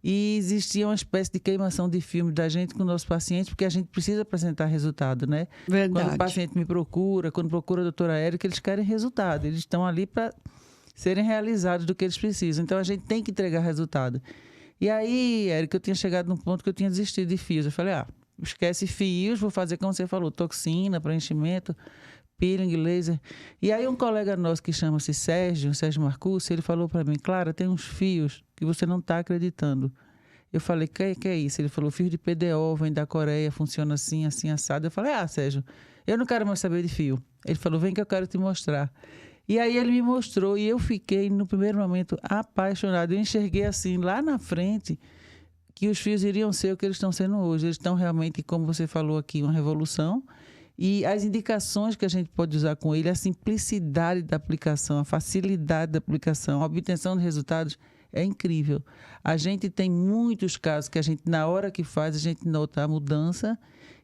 e existia uma espécie de queimação de filme da gente com o nosso paciente, porque a gente precisa apresentar resultado, né? Verdade. Quando o paciente me procura, quando procura a doutora Érica, eles querem resultado. Eles estão ali para serem realizados do que eles precisam. Então, a gente tem que entregar resultado. E aí, Érica, eu tinha chegado num ponto que eu tinha desistido de fios. Eu falei, esquece fios, vou fazer como você falou, toxina, preenchimento, peeling, laser. E aí um colega nosso que chama-se Sérgio Marcucci, ele falou para mim, Clara, tem uns fios que você não está acreditando. Eu falei, que é isso? Ele falou, fio de PDO, vem da Coreia, funciona assim, assim, assado. Eu falei, Sérgio, eu não quero mais saber de fio. Ele falou, vem que eu quero te mostrar. E aí ele me mostrou e eu fiquei, no primeiro momento, apaixonado. Eu enxerguei assim, lá na frente, que os fios iriam ser o que eles estão sendo hoje. Eles estão realmente, como você falou aqui, uma revolução. E as indicações que a gente pode usar com ele, a simplicidade da aplicação, a facilidade da aplicação, a obtenção de resultados é incrível. A gente tem muitos casos que a gente, na hora que faz, a gente nota a mudança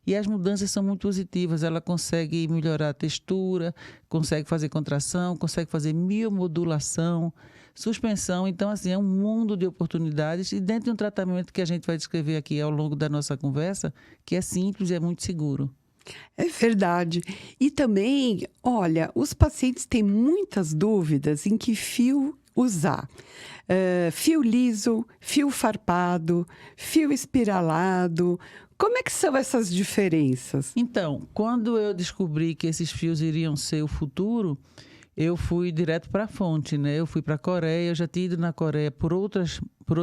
e as mudanças são muito positivas. Ela consegue melhorar a textura, consegue fazer contração, consegue fazer miomodulação, suspensão. Então, assim, é um mundo de oportunidades e dentro de um tratamento que a gente vai descrever aqui ao longo da nossa conversa, que é simples e é muito seguro. É verdade. E também, olha, os pacientes têm muitas dúvidas em que fio usar. Fio liso, fio farpado, fio espiralado. Como é que são essas diferenças? Então, quando eu descobri que esses fios iriam ser o futuro, eu fui direto para a fonte, né? Eu fui para a Coreia, eu já tinha ido na Coreia por outros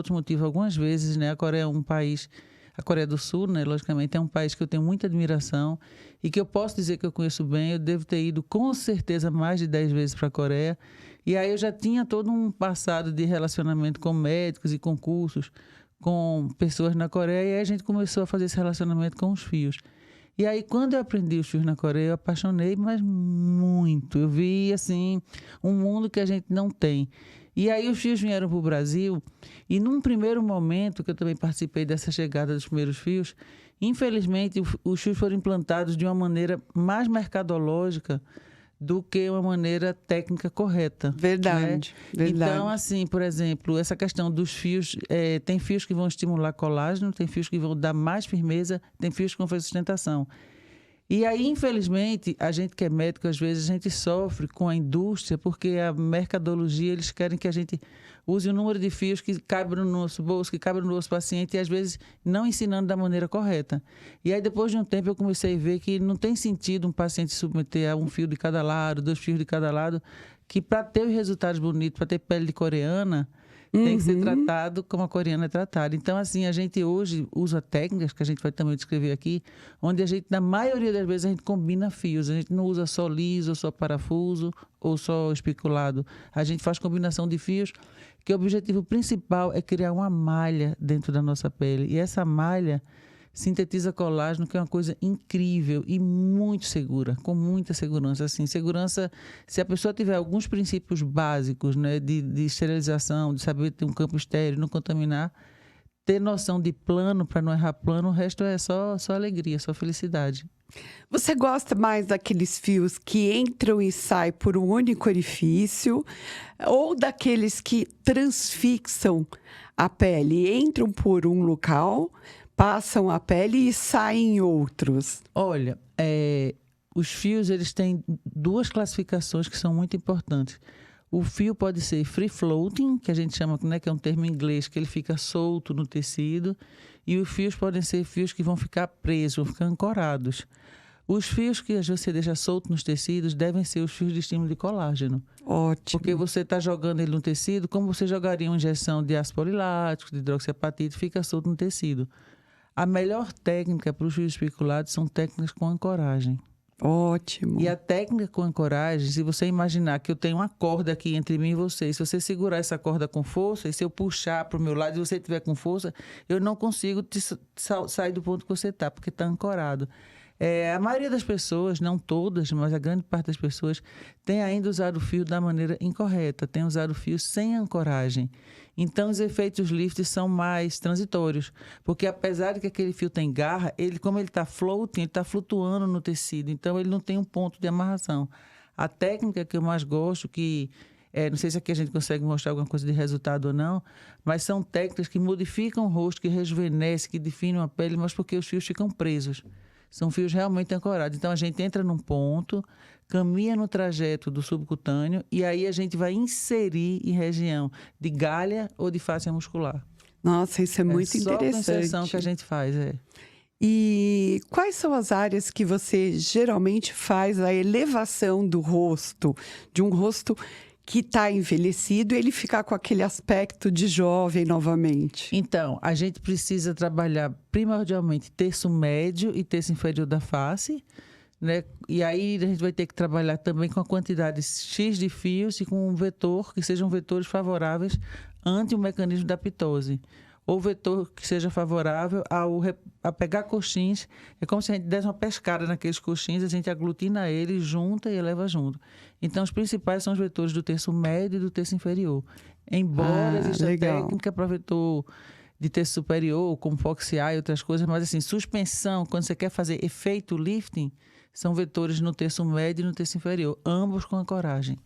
motivos algumas vezes, né? A Coreia é um país... A Coreia do Sul, né, logicamente, é um país que eu tenho muita admiração e que eu posso dizer que eu conheço bem. Eu devo ter ido, com certeza, mais de 10 vezes para a Coreia. E aí eu já tinha todo um passado de relacionamento com médicos e com cursos, com pessoas na Coreia. E aí a gente começou a fazer esse relacionamento com os fios. E aí, quando eu aprendi os fios na Coreia, eu apaixonei, mas muito. Eu vi, assim, um mundo que a gente não tem. E aí os fios vieram para o Brasil e num primeiro momento, que eu também participei dessa chegada dos primeiros fios, infelizmente os fios foram implantados de uma maneira mais mercadológica do que uma maneira técnica correta. Verdade, né? verdade. Então, assim, por exemplo, essa questão dos fios, tem fios que vão estimular colágeno, tem fios que vão dar mais firmeza, tem fios que vão fazer sustentação. E aí, infelizmente, a gente que é médico, às vezes, a gente sofre com a indústria, porque a mercadologia, eles querem que a gente use o número de fios que cabe no nosso bolso, que cabe no nosso paciente, e às vezes não ensinando da maneira correta. E aí, depois de um tempo, eu comecei a ver que não tem sentido um paciente se submeter a um fio de cada lado, 2 fios de cada lado, que para ter os resultados bonitos, para ter pele de coreana, tem que ser tratado como a coreana é tratada. Então, assim, a gente hoje usa técnicas, que a gente vai também descrever aqui, onde a gente, na maioria das vezes, a gente combina fios. A gente não usa só liso, ou só parafuso, ou só especulado. A gente faz combinação de fios, que o objetivo principal é criar uma malha dentro da nossa pele. E essa malha sintetiza colágeno, que é uma coisa incrível e muito segura, com muita segurança. Assim, segurança, se a pessoa tiver alguns princípios básicos, né, de esterilização, de saber ter um campo estéril, não contaminar, ter noção de plano para não errar plano, o resto é só alegria, só felicidade. Você gosta mais daqueles fios que entram e saem por um único orifício ou daqueles que transfixam a pele, entram por um local, passam a pele e saem em outros? Olha, os fios, eles têm 2 classificações que são muito importantes. O fio pode ser free floating, que a gente chama, né, que é um termo em inglês, que ele fica solto no tecido. E os fios podem ser fios que vão ficar presos, vão ficar ancorados. Os fios que você deixa solto nos tecidos devem ser os fios de estímulo de colágeno. Ótimo. Porque você está jogando ele no tecido, como você jogaria uma injeção de ácido polilático, de hidroxiapatite, fica solto no tecido. A melhor técnica para os fios especulados são técnicas com ancoragem. Ótimo. E a técnica com ancoragem, se você imaginar que eu tenho uma corda aqui entre mim e você, se você segurar essa corda com força, e se eu puxar para o meu lado e você estiver com força, eu não consigo sair do ponto que você está, porque está ancorado. A maioria das pessoas, não todas, mas a grande parte das pessoas, tem ainda usado o fio da maneira incorreta, tem usado o fio sem ancoragem. Então, os efeitos lift são mais transitórios, porque apesar de que aquele fio tem garra, como ele está floating, ele está flutuando no tecido, então ele não tem um ponto de amarração. A técnica que eu mais gosto, que não sei se aqui a gente consegue mostrar alguma coisa de resultado ou não, mas são técnicas que modificam o rosto, que rejuvenescem, que definem a pele, mas porque os fios ficam presos. São fios realmente ancorados. Então, a gente entra num ponto, caminha no trajeto do subcutâneo e aí a gente vai inserir em região de galha ou de fáscia muscular. Nossa, isso é muito só com interessante. inserção que a gente faz, E quais são as áreas que você geralmente faz a elevação do rosto, de um rosto que está envelhecido, ele ficar com aquele aspecto de jovem novamente? Então, a gente precisa trabalhar primordialmente terço médio e terço inferior da face, né? E aí a gente vai ter que trabalhar também com a quantidade X de fios e com um vetor que sejam vetores favoráveis ante o mecanismo da ptose. Ou vetor que seja favorável a pegar coxins. É como se a gente desse uma pescada naqueles coxins, a gente aglutina eles, junta e eleva junto. Então, os principais são os vetores do terço médio e do terço inferior. Embora exista técnica para vetor de terço superior, como Fox Eye e outras coisas, mas assim, suspensão, quando você quer fazer efeito lifting, são vetores no terço médio e no terço inferior, ambos com ancoragem.